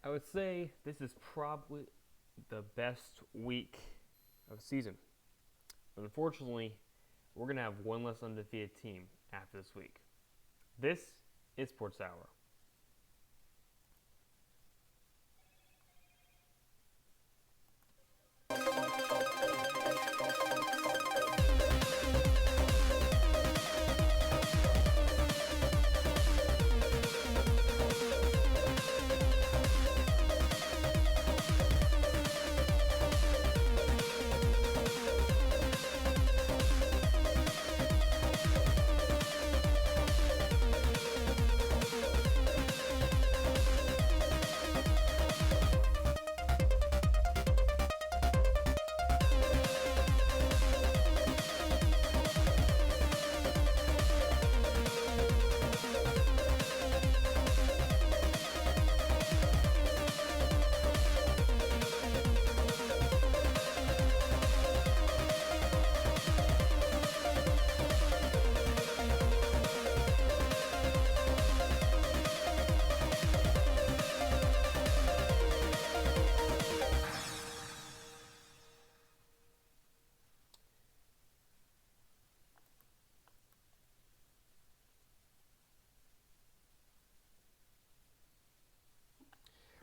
I would say this is probably the best week of the season. Unfortunately, we're going to have one less undefeated team after this week. This is Sports Hour.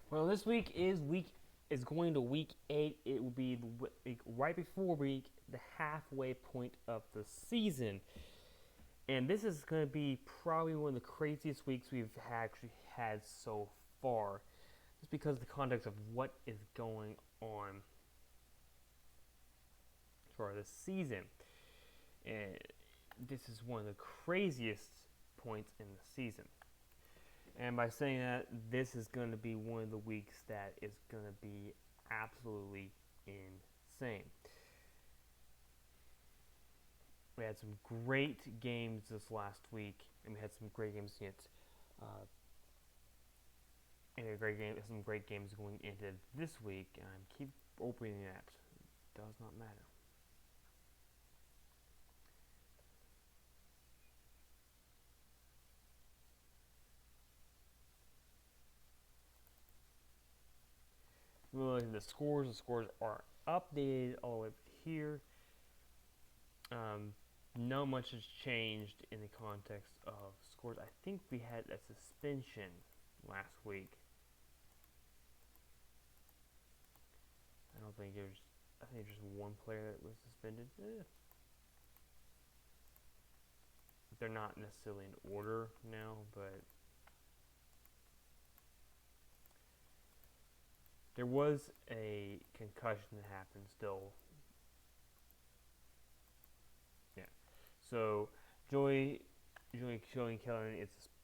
Well, this week is going to week 8. It will be the week right before the halfway point of the season, and this is going to be probably one of the craziest weeks we've actually had so far, just because of the context of what is going on for this season. And this is one of the craziest points in the season. And by saying that, this is going to be one of the weeks that is going to be absolutely insane. We had some great games this last week, and we had some great games yet. And some great games going into this week, and I keep opening that. It does not matter. Look at the scores. The scores are updated all the way up here. Not much has changed in the context of scores. I think we had a suspension last week. I think there's just one player that was suspended. They're not necessarily in order now, but there was a concussion that happened still. Yeah. So Joey Kelly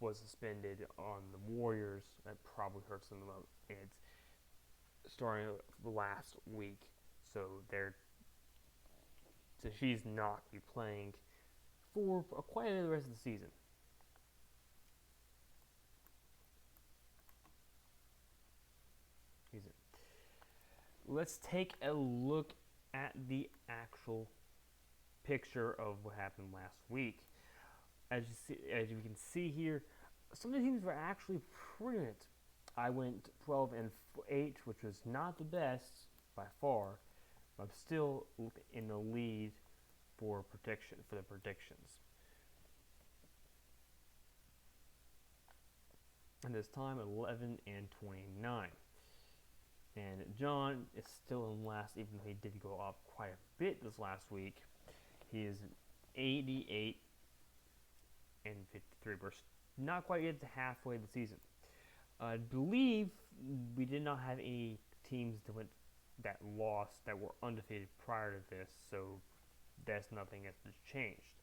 was suspended on the Warriors. That probably hurts them the most. It's starting last week, so she's not be playing for quite the rest of the season. Let's take a look at the actual picture of what happened last week. As you can see here, some of the teams were actually brilliant. I went 12-8, which was not the best by far, but I'm still in the lead for the predictions. And this time 11-29. And John is still in last, even though he did go up quite a bit this last week. He is 88-53. We're not quite yet to halfway of the season. I believe we did not have any teams that lost that were undefeated prior to this, so that's nothing that's changed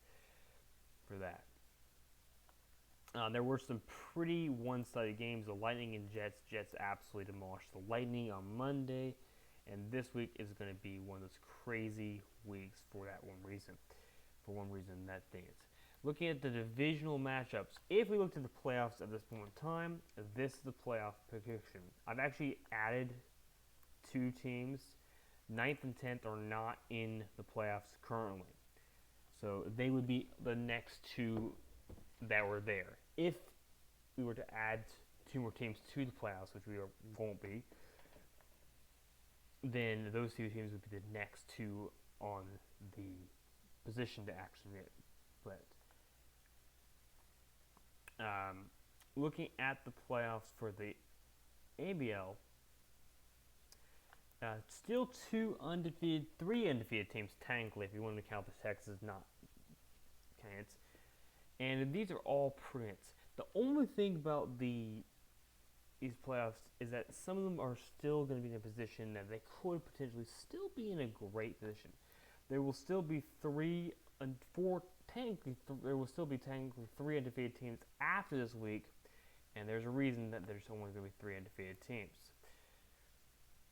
for that. There were some pretty one-sided games. The Lightning and Jets. Jets absolutely demolished the Lightning on Monday, and this week is going to be one of those crazy weeks for that one reason. For one reason, that thing is. Looking at the divisional matchups, if we look to the playoffs at this point in time, this is the playoff prediction. I've actually added 2 teams. 9th and 10th are not in the playoffs currently. So they would be the next 2 that were there. If we were to add 2 more teams to the playoffs, which won't be, then those 2 teams would be the next 2 on the position to actually get split. Looking at the playoffs for the ABL, still 3 undefeated teams technically, if you want to count the Texas not counts. And these are all prints. The only thing about these playoffs is that some of them are still going to be in a position that they could potentially still be in a great position. There will still be 3 and 4. There will still be technically 3 undefeated teams after this week, and there's a reason that there's only going to be 3 undefeated teams.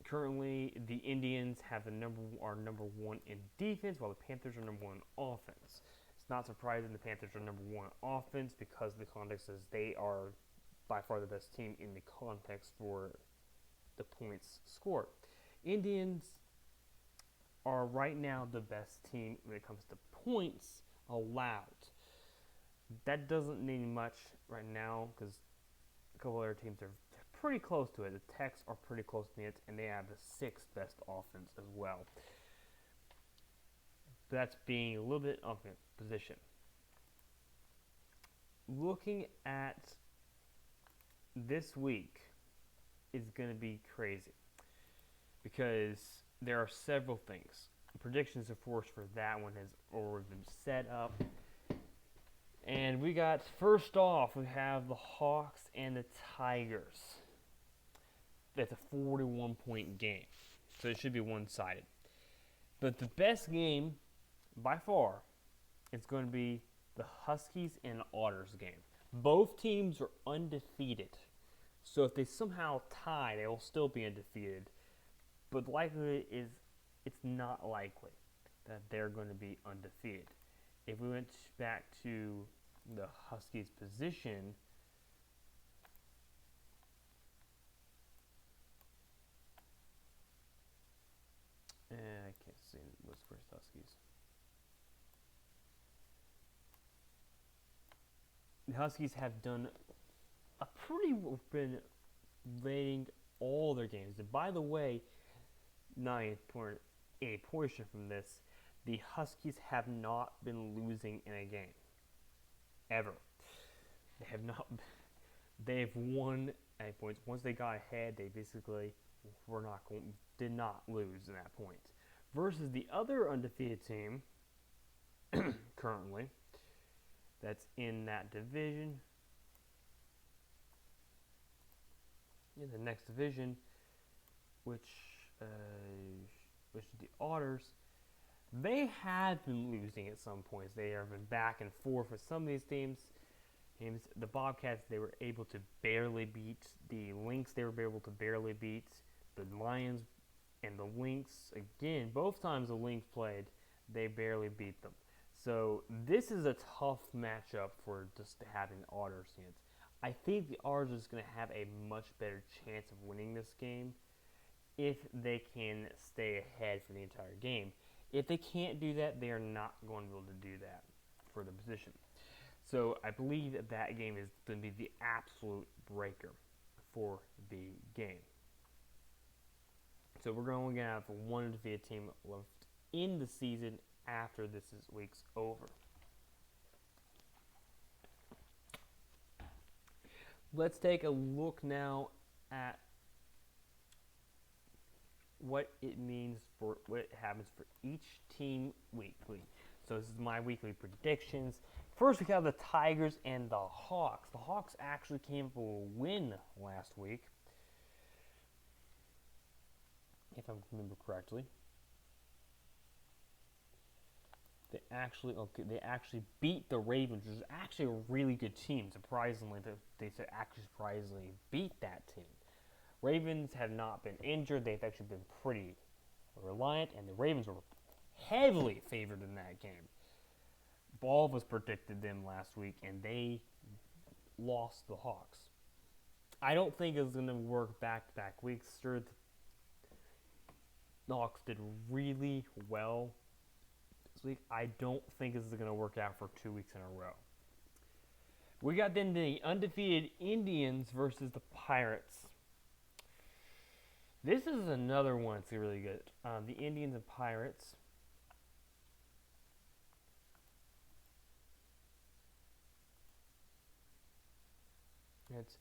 Currently, the Indians are number 1 in defense, while the Panthers are number 1 in offense. It's not surprising the Panthers are number 1 in offense because the context is they are by far the best team in the context for the points scored. Indians are right now the best team when it comes to points allowed. That doesn't mean much right now because a couple other teams are pretty close to it. The Techs are pretty close to it, and they have the 6th best offense as well. That's being a little bit of a position. Looking at this week is going to be crazy because there are several things. Predictions, of course, for that one has already been set up. And we got, first off, we have the Hawks and the Tigers. That's a 41-point game, so it should be one-sided. But the best game, by far, is going to be the Huskies and Otters game. Both teams are undefeated, so if they somehow tie, they will still be undefeated. But the likelihood is it's not likely that they're going to be undefeated. If we went back to the Huskies' position, I can't see what's first Huskies. The Huskies have been rating all their games. And by the way, not a portion from this, the Huskies have not been losing in a game. Ever. They have not. They have won at points. Once they got ahead, they basically did not lose in that point. Versus the other undefeated team, currently, that's in that division. In the next division, which is the Otters, they have been losing at some points. They have been back and forth with some of these teams. The Bobcats, they were able to barely beat. The Lynx, they were able to barely beat. The Lions and the Lynx, again, both times the Lynx played, they barely beat them. So this is a tough matchup for just having the Otters chance. I think the Otters is going to have a much better chance of winning this game if they can stay ahead for the entire game. If they can't do that, they are not going to be able to do that for the position. So I believe that game is going to be the absolute breaker for the game. So we're going to have one undefeated team left in the season after this week's over. Let's take a look now at what it means for what happens for each team weekly. So this is my weekly predictions. First, we have the Tigers and the Hawks. The Hawks actually came for a win last week, if I remember correctly. They actually beat the Ravens, which is actually a really good team. Surprisingly, they surprisingly beat that team. Ravens have not been injured. They've actually been pretty reliant, and the Ravens were heavily favored in that game. Ball was predicted them last week, and they lost the Hawks. I don't think it's going to work back-to-back weeks. Sure, the Hawks did really well this week. I don't think this is going to work out for 2 weeks in a row. We got then the undefeated Indians versus the Pirates. This is another one that's really good. The Indians and Pirates. It's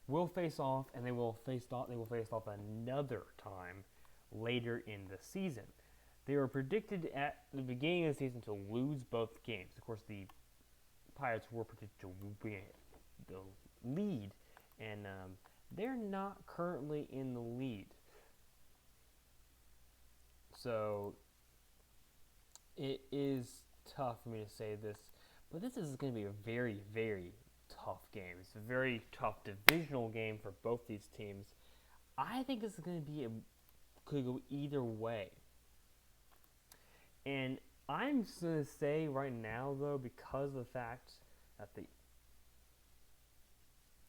will face off, and they will face off. They will face off another time later in the season. They were predicted at the beginning of the season to lose both games. Of course, the Pirates were predicted to win the lead, and they're not currently in the lead. So it is tough for me to say this, but this is going to be a very, very tough game. It's a very tough divisional game for both these teams. I think this is going to be could go either way. And I'm just going to say right now, though, because of the fact that the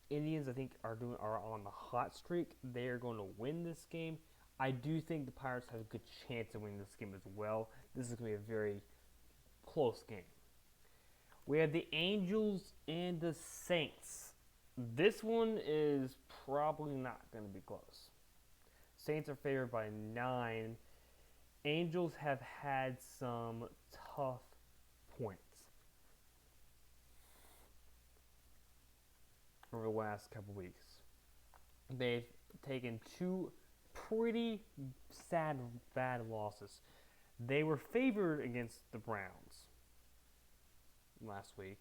Indians, I think, are on the hot streak, they are going to win this game. I do think the Pirates have a good chance of winning this game as well. This is going to be a very close game. We have the Angels and the Saints. This one is probably not going to be close. Saints are favored by 9. Angels have had some tough points over the last couple weeks. They've taken 2 pretty bad losses. They were favored against the Browns last week,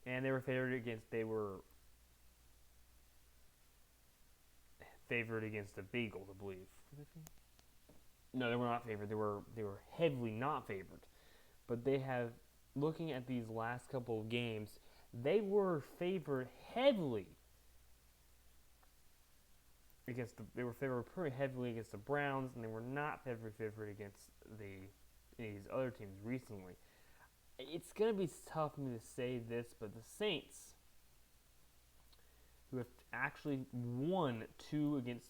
and they were favored against the Beagles, I believe. No, they were not favored. They were heavily not favored. But they have, looking at these last couple of games, they were favored heavily they were favored pretty heavily against the Browns, and they were not favored against these other teams recently. It's going to be tough for me to say this, but the Saints, who have actually won 2 against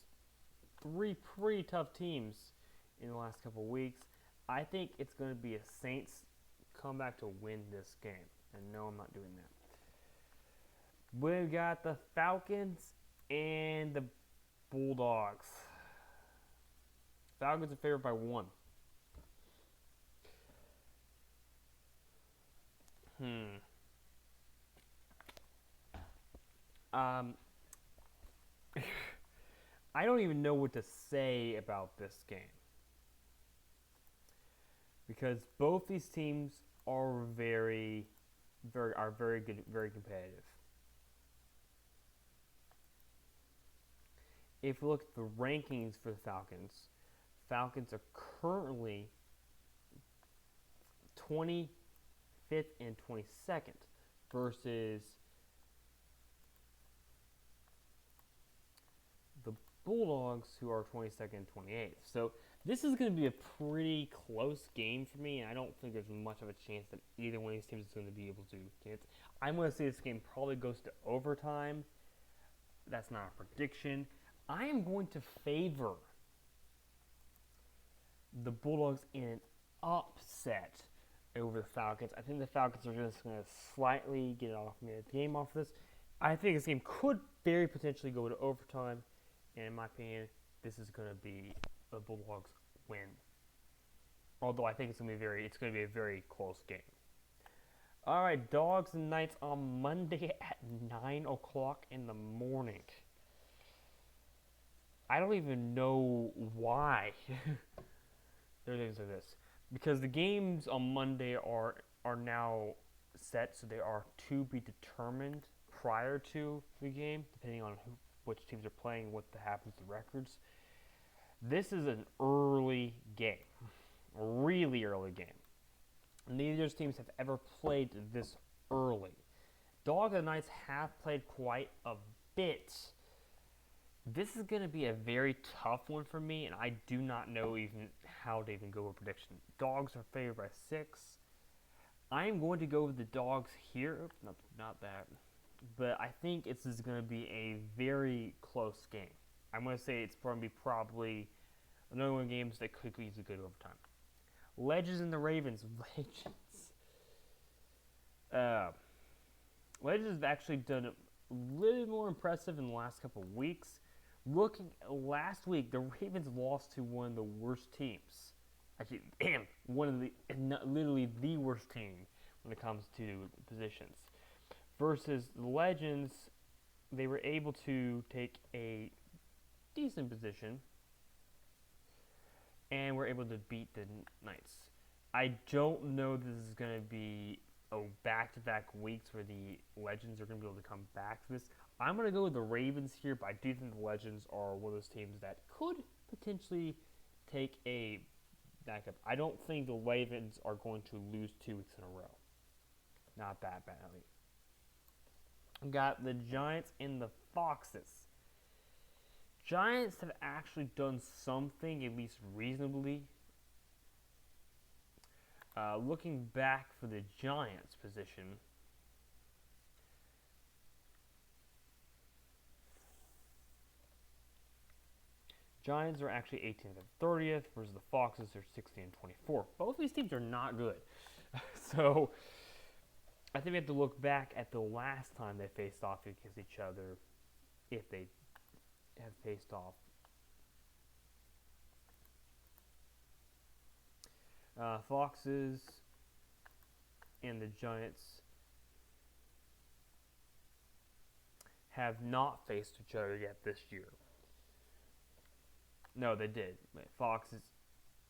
3 pretty tough teams in the last couple of weeks, I think it's going to be a Saints comeback to win this game. And no, I'm not doing that. We've got the Falcons and the Bulldogs. Falcons are favored by 1. I don't even know what to say about this game, because both these teams are very good, very competitive. If you look at the rankings for the Falcons are currently 25th and 22nd versus the Bulldogs, who are 22nd and 28th. So this is going to be a pretty close game for me, and I don't think there's much of a chance that either one of these teams is going to be able to get it. I'm going to say this game probably goes to overtime. That's not a prediction. I am going to favor the Bulldogs in an upset over the Falcons. I think the Falcons are just going to slightly get the game off this. I think this game could very potentially go to overtime, and in my opinion, this is going to be a Bulldogs win. Although I think it's going to be a very close game. All right, Dogs and Knights on Monday at 9 o'clock in the morning. I don't even know why there are things like this, because the games on Monday are now set, so they are to be determined prior to the game, depending on which teams are playing, what happens to records. This is an early game, a really early game. Neither of those teams have ever played this early. Dogs and Knights have played quite a bit. This is going to be a very tough one for me, and I do not know even how to even go with prediction. Dogs are favored by 6. I am going to go with the Dogs here. Not that. But I think this is going to be a very close game. I'm going to say it's going to be probably another one of the games that could easily go to overtime. Legends and the Ravens. Legends. Uh, Legends have actually done a little more impressive in the last couple of weeks. Looking last week, the Ravens lost to one of the worst teams. Actually, one of the literally the worst team when it comes to positions. Versus the Legends, they were able to take a decent position and were able to beat the Knights. I don't know this is going to be back-to-back weeks where the Legends are going to be able to come back to this. I'm going to go with the Ravens here, but I do think the Legends are one of those teams that could potentially take a backup. I don't think the Ravens are going to lose 2 weeks in a row. Not that badly. Got the Giants and the Foxes. Giants have actually done something, at least reasonably. Looking back for the Giants position, Giants are actually 18th and 30th, versus the Foxes are 16 and 24. Both these teams are not good. So I think we have to look back at the last time they faced off against each other, if they have faced off. Foxes and the Giants have not faced each other yet this year. No, they did. Foxes.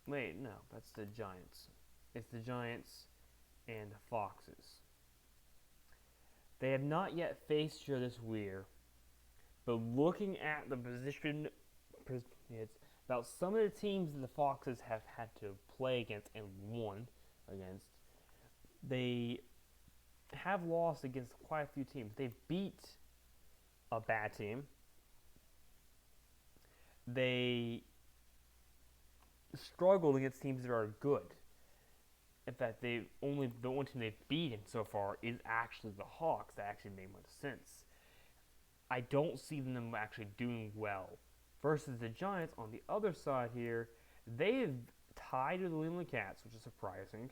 Wait, no, that's the Giants. It's the Giants and the Foxes. They have not yet faced each other this year, but looking at the position, it's about some of the teams that the Foxes have had to play against and won against. They have lost against quite a few teams. They've beat a bad team. They struggled against teams that are good. In fact, the only team they've beaten so far is actually the Hawks. That actually made much sense. I don't see them actually doing well. Versus the Giants, on the other side here, they have tied with the New England Cats, which is surprising.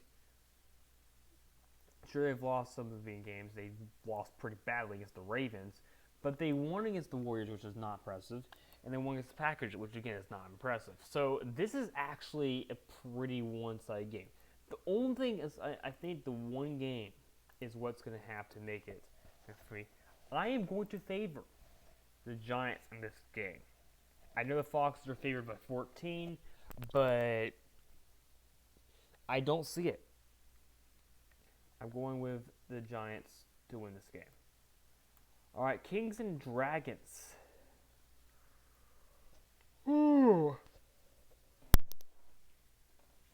Sure, they've lost some of the games. They lost pretty badly against the Ravens, but they won against the Warriors, which is not impressive, and they won against the Packers, which again is not impressive. So this is actually a pretty one-sided game. The only thing is, I think the one game is what's going to have to make it for me. I am going to favor the Giants in this game. I know the Foxes are favored by 14, but I don't see it. I'm going with the Giants to win this game. All right, Kings and Dragons. Ooh.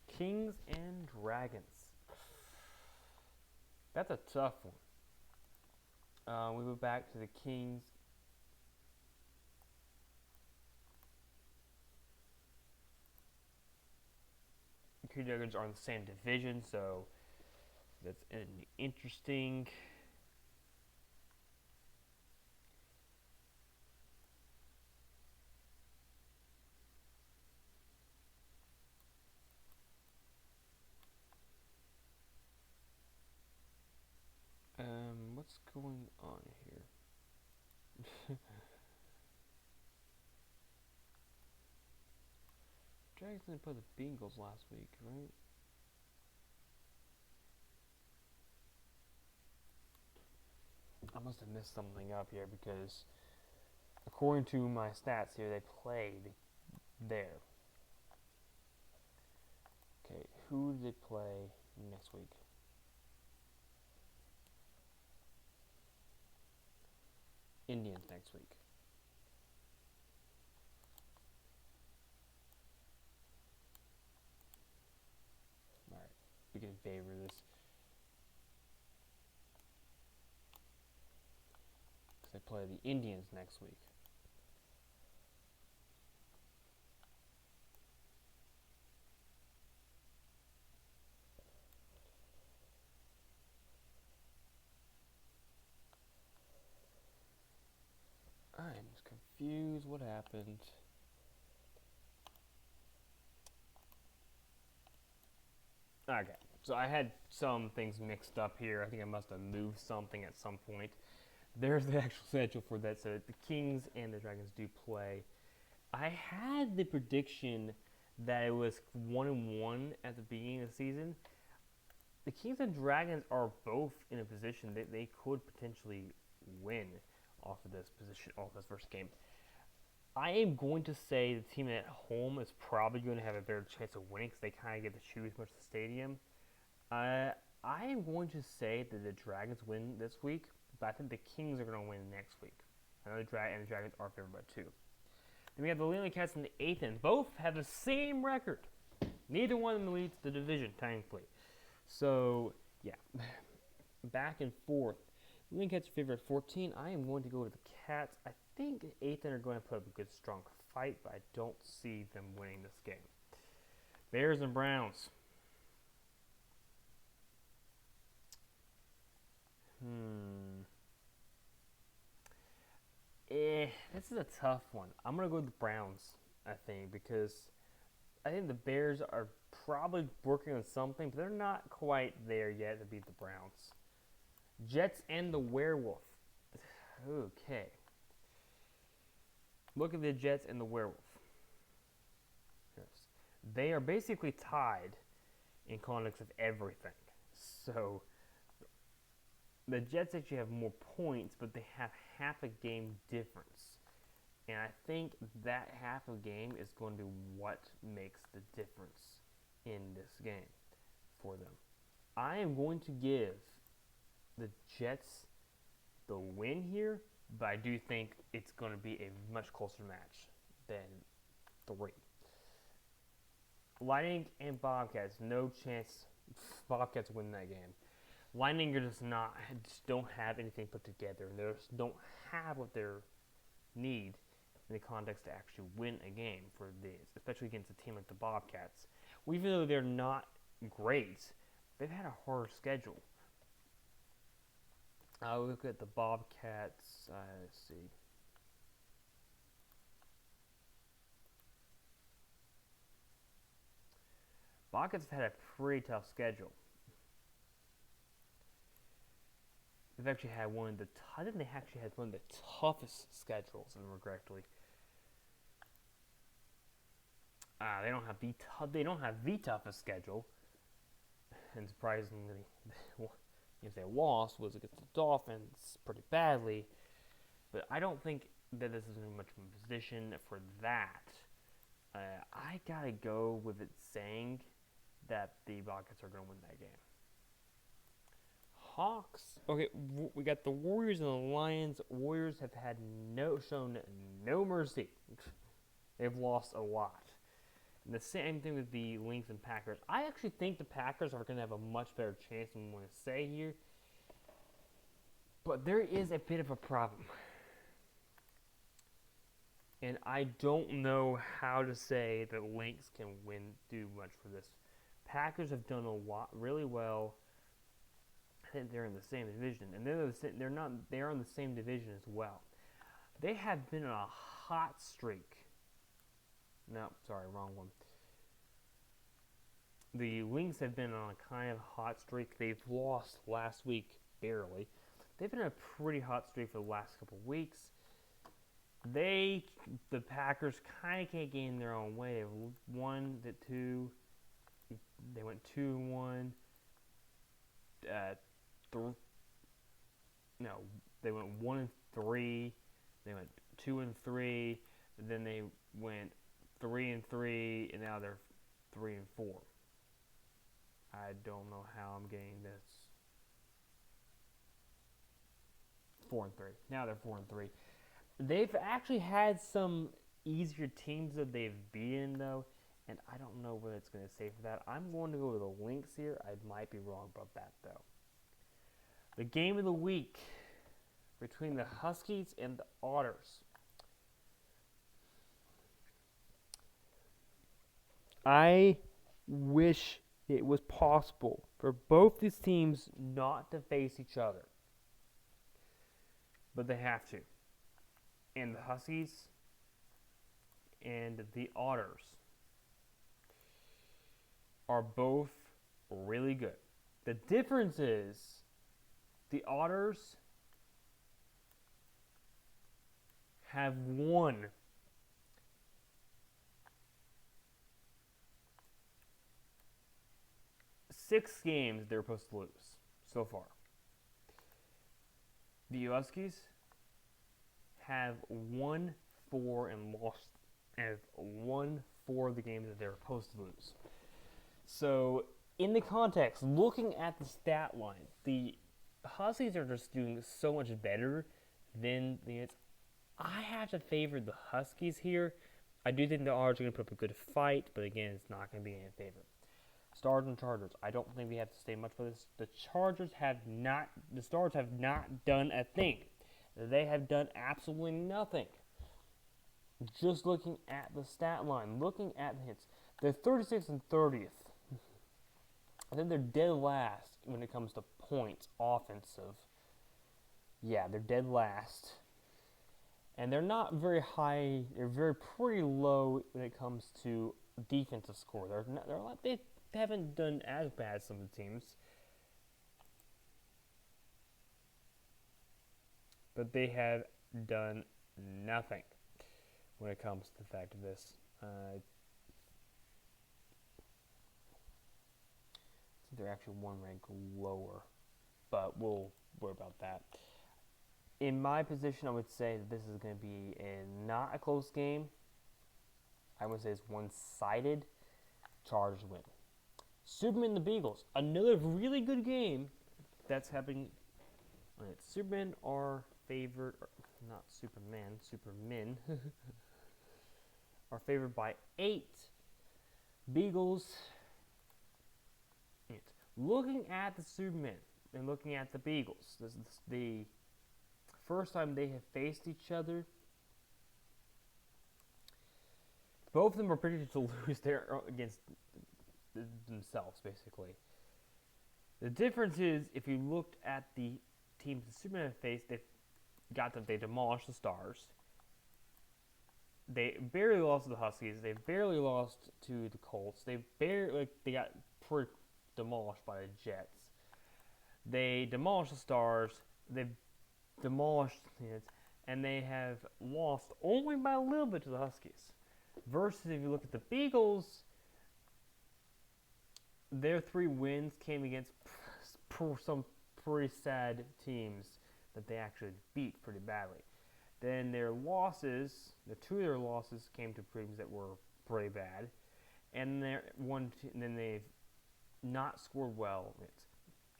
Kings and Dragons. That's a tough one. We move back to the Kings. The Dragons are in the same division, so that's interesting. What's going on here? Dragons didn't play the Bengals last week, right? I must have missed something up here because according to my stats here, they played there. Okay, who do they play next week? Indians next week. Alright, we can favor this. Because they play the Indians next week. I'm just confused. What happened? Okay. So I had some things mixed up here. I think I must have moved something at some point. There's the actual schedule for that. So the Kings and the Dragons do play. I had the prediction that it was 1-1 at the beginning of the season. The Kings and Dragons are both in a position that they could potentially win off of this position, off this first game. I am going to say the team at home is probably going to have a better chance of winning because they kind of get to choose much of the stadium. I am going to say that the Dragons win this week, but I think the Kings are going to win next week. I know the Dragons are favored by 2. Then we have the Lily Cats in the 8th, and both have the same record. Neither one of them leads the division, technically. So, yeah, back and forth. The Lily Cats are favored at 14. I am going to go with the Cats. I think the 8th are going to put up a good, strong fight, but I don't see them winning this game. Bears and Browns. This is a tough one. I'm going to go with the Browns, I think, because I think the Bears are probably working on something, but they're not quite there yet to beat the Browns. Jets and the Werewolf. Okay. Look at the Jets and the Werewolf. Yes. They are basically tied in context of everything. So the Jets actually have more points, but they have half a game difference. And I think that half a game is going to be what makes the difference in this game for them. I am going to give the Jets the win here, but I do think it's going to be a much closer match than 3. Lightning and Bobcats, no chance Bobcats win that game. Lightning just don't have anything put together. They just don't have what they need in the context to actually win a game for these, especially against a team like the Bobcats. Even though they're not great, they've had a harder schedule. I'll look at the Bobcats. Let's see. Bobcats have had a pretty tough schedule. They've actually had one of the. I think they actually had one of the toughest schedules, if I remember correctly. They don't have the toughest schedule, and surprisingly, if they lost was against the Dolphins pretty badly. But I don't think that this is in much of a position for that. I gotta go with it saying that the Bobcats are going to win that game. Hawks. Okay, we got the Warriors and the Lions. Warriors have had shown no mercy. They've lost a lot. And the same thing with the Lynx and Packers. I actually think the Packers are going to have a much better chance than we want to say here. But there is a bit of a problem. And I don't know how to say that Lynx can do much for this. Packers have done a lot, really well. I think they're in the same division, and they are in the same division as well. They have been on a hot streak. No, sorry, wrong one. The Lynx have been on a kind of hot streak. They've lost last week, barely. They've been on a pretty hot streak for the last couple of weeks. The Packers kind of can't get in their own way. They won the 2. They went 2-1. They went 1-3. They went 2-3. Then they went 3-3, and now they're 3-4. I don't know how I'm getting this. 4-3. Now they're 4-3. They've actually had some easier teams that they've beaten, though, and I don't know what it's going to say for that. I'm going to go with the Lynx here. I might be wrong about that, though. The game of the week between the Huskies and the Otters. I wish it was possible for both these teams not to face each other. But they have to. And the Huskies and the Otters are both really good. The difference is the Otters have won 6 games they're supposed to lose so far. The Huskies have won 4 and lost, and have won 4 of the games that they're supposed to lose. So, in the context, looking at the stat line, the Huskies are just doing so much better than the. I have to favor the Huskies here. I do think the Otters are going to put up a good fight, but again, it's not going to be in favor. Stars and Chargers. I don't think we have to say much for this. The Stars have not done a thing. They have done absolutely nothing. Just looking at the stat line, looking at the hits, they're 36th and 30th. I think they're dead last when it comes to points offensive. Yeah, they're dead last. And they're not very high. They're pretty low when it comes to defensive score. They haven't done as bad as some of the teams. But they have done nothing when it comes to the fact of this. I think they're actually 1 rank lower, but we'll worry about that. In my position, I would say that this is going to be not a close game. I would say it's one-sided. Chargers win. Superman and the Beagles, another really good game that's happening. Supermen are favored, not Superman, Supermen are favored by 8. Beagles. Looking at the Supermen and looking at the Beagles, this is the first time they have faced each other. Both of them are predicted to lose there against themselves, basically. The difference is, if you looked at the teams the Supermen have faced, they demolished the Stars. They barely lost to the Huskies. They barely lost to the Colts. They got pretty demolished by the Jets. They demolished the Stars. They demolished the Jets, and they have lost only by a little bit to the Huskies. Versus, if you look at the Beagles, their 3 wins came against some pretty sad teams that they actually beat pretty badly. Then their losses, the 2 of their losses came to teams that were pretty bad, and then they've not scored well,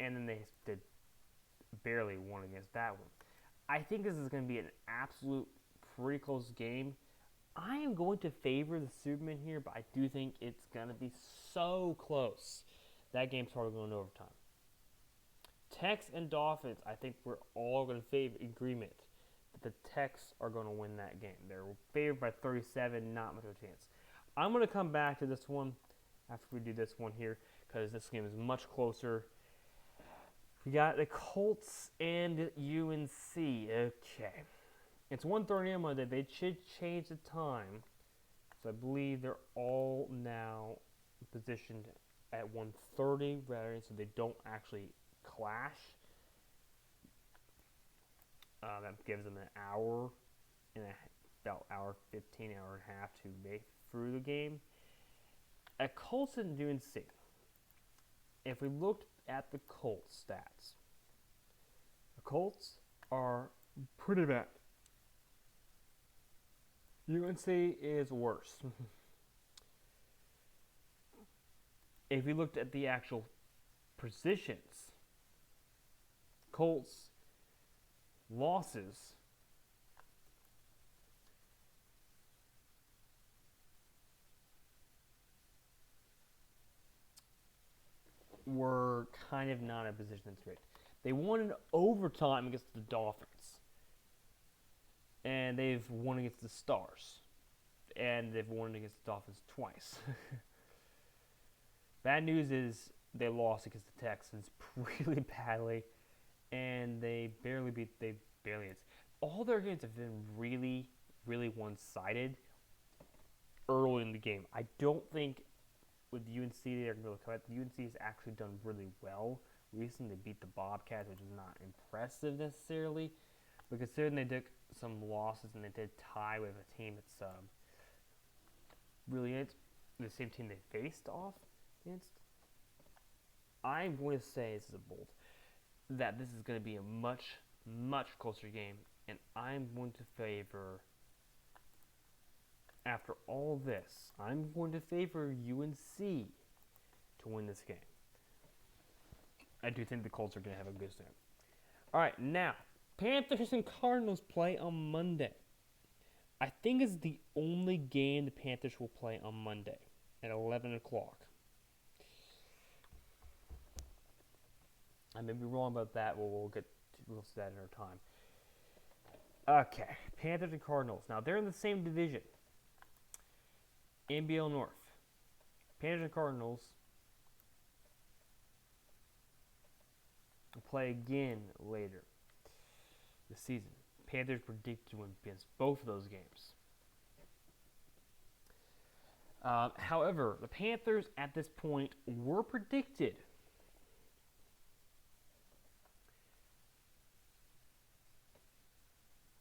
and then they did barely won against that one. I think this is going to be an absolute pretty close game. I am going to favor the Supermen here, but I do think it's going to be so close. That game's probably going to overtime. Tex and Dolphins, I think we're all going to favor agreement that the Tex are going to win that game. They're favored by 37, not much of a chance. I'm going to come back to this one after we do this one here, because this game is much closer. We got the Colts and UNC. Okay. It's 1:30 on Monday. They should change the time. So I believe they're all now positioned at 1:30 rather, so they don't actually clash. That gives them an hour and about hour 15, hour and a half to make through the game. At Colts and UNC, if we looked at the Colts stats, the Colts are pretty bad. UNC is worse. If we looked at the actual positions, Colts losses were kind of not in a position that's great. They won in overtime against the Dolphins. And they've won against the Stars. And they've won against the Dolphins twice. Bad news is they lost against the Texans really badly. And they barely beat. All their games have been really, really one-sided early in the game. I don't think with UNC, they're going to come out. The UNC has actually done really well recently. They beat the Bobcats, which is not impressive necessarily, but considering they took some losses and they did tie with a team that's really the same team they faced off against, I'm going to say, this is a bold, that this is going to be a much, much closer game, and I'm going to favor, after all this, I'm going to favor UNC to win this game. I do think the Colts are going to have a good stand. All right, now, Panthers and Cardinals play on Monday. I think it's the only game the Panthers will play on Monday at 11 o'clock. I may be wrong about that. We'll see that in our time. Okay, Panthers and Cardinals. Now, they're in the same division. NBL North. Panthers and Cardinals will play again later this season. Panthers predicted to win against both of those games. However, the Panthers at this point were predicted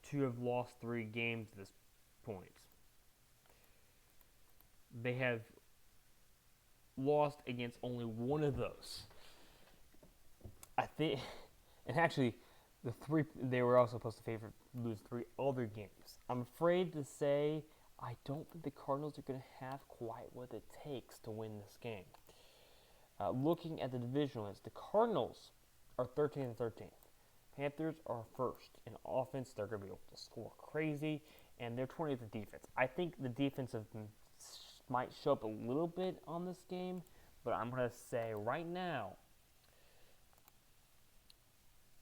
to have lost 3 games at this point. They have lost against only one of those. I think, and actually, they were also supposed to lose 3 other games. I'm afraid to say I don't think the Cardinals are going to have quite what it takes to win this game. Looking at the division list, the Cardinals are 13th and 13th. Panthers are first in offense. They're going to be able to score crazy, and they're 20th in defense. I think the defense might show up a little bit on this game, but I'm going to say right now,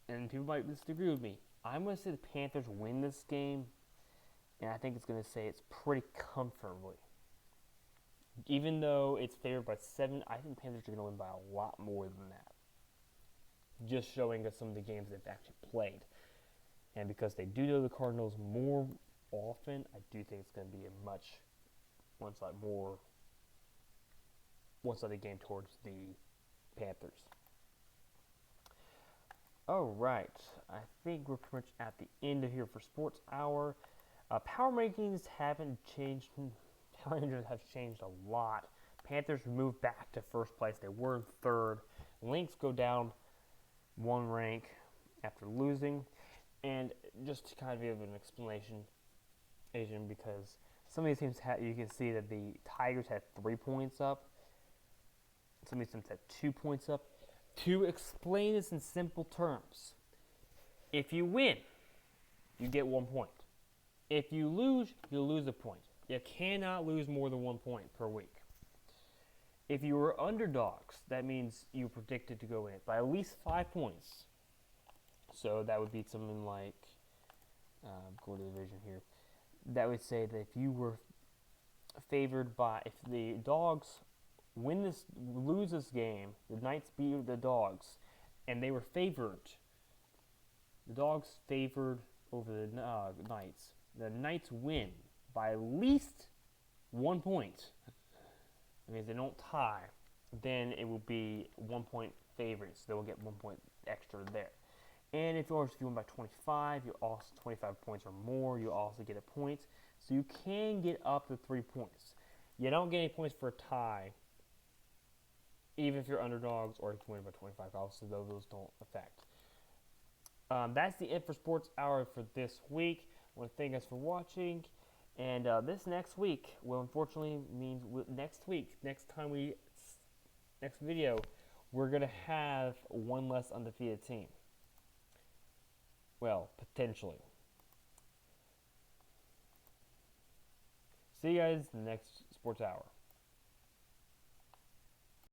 and people might disagree with me, I'm going to say the Panthers win this game, and I think it's going to say it's pretty comfortably. Even though it's favored by 7, I think the Panthers are going to win by a lot more than that. Just showing us some of the games they've actually played. And because they do know the Cardinals more often, I do think it's going to be a much one-sided game towards the Panthers. All right, I think we're pretty much at the end of here for Sports Hour. Power rankings haven't changed. Power rankings have changed a lot. Panthers moved back to first place. They were in third. Lynx go down 1 rank after losing. And just to kind of give an explanation, because some of these teams you can see that the Tigers had 3 points up. Some of these teams had 2 points up. To explain this in simple terms, if you win, you get 1 point. If you lose a point. You cannot lose more than 1 point per week. If you were underdogs, that means you predicted to go in by at least 5 points. So that would be something like, go to the division here. That would say that if you were favored by, if the Dogs lose this game, the Knights beat the Dogs, and they were favored. The Dogs favored over the Knights. The Knights win by at least 1 point. That means they don't tie. Then it will be 1 point favorites. They will get 1 point extra there. And if you win by 25, you also 25 points or more, you also get a point. So you can get up to 3 points. You don't get any points for a tie, even if you're underdogs or if you win by 25. Also, those don't affect. That's the end for Sports Hour for this week. I want to thank us for watching. And this next week will unfortunately mean next video, we're going to have one less undefeated team. Well, potentially. See you guys in the next Sports Hour.